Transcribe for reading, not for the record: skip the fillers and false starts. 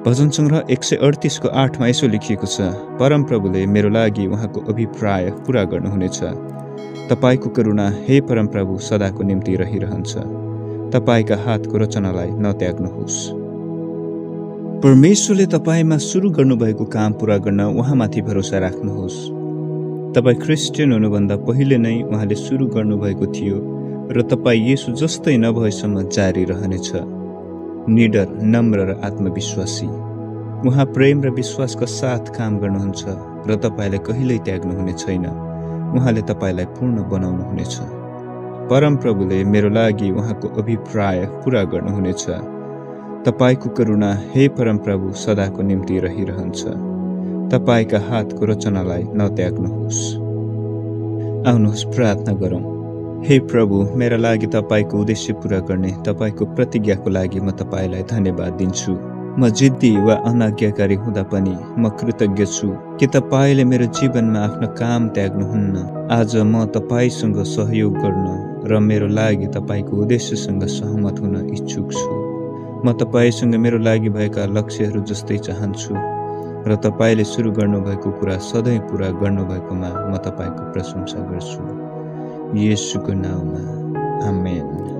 भजन सङ्ग्रह 138 को 8 मा यसो लेखिएको छ, परमप्रभुले मेरो लागि उहाँको अभिप्राय पूरा गर्नुहुनेछ। तपाईको करुणा हे परमप्रभु सदाको निम्ति रहिरहन्छ। तपाईका हातको रचनालाई नत्याग्नुहोस्। परमेश्वरले तपाईमा सुरु गर्नुभएको काम पूरा गर्न उहाँमाथि भरोसा राख्नुहोस्। तपाई क्रिस्चियन हुनुभन्दा पहिले नै उहाँले सुरु गर्नुभएको थियो र तपाई येशू जस्तै नभएसम्म जारी रहनेछ। निडर, नम्र र आत्मविश्वासी। उहाँ प्रेम र विश्वासका साथ काम गर्नुहुन्छ र तपाईलाई कहिल्यै त्याग्नुहुने छैन। उहाँले तपाईलाई पूर्ण बनाउनुहुनेछ। परमप्रभुले मेरो लागि उहाँको अभिप्राय पूरा गर्नुहुनेछ। तपाईको करुणा हे परमप्रभु सदाको निम्ति रहिरहन्छ। तपाईका हातको रचनालाई नत्याग्नुहोस्। आउनुहोस् प्रार्थना गरौँ। हे प्रभु, मेरा लागि तपाईको उद्देश्य पूरा गर्ने तपाईको प्रतिज्ञाको लागि म तपाईलाई धन्यवाद दिन्छु। म जिद्दी वा अनाज्ञाकारी हुँदा पनि म कृतज्ञ छु कि तपाईले मेरो जीवनमा आफ्नो काम त्याग्नुहुन्न। आज म तपाईसँग सहयोग गर्न र मेरो लागि तपाईको उद्देश्यसँग सहमत हुन इच्छुक छु। म तपाईसँग मेरो लागि भएका लक्ष्यहरू जस्तै चाहन्छु र तपाईले सुरु गर्नुभएको कुरा सधैँ पूरा गर्नुभएकोमा म तपाईको प्रशंसा गर्छु। येशूको नाममा आमेन।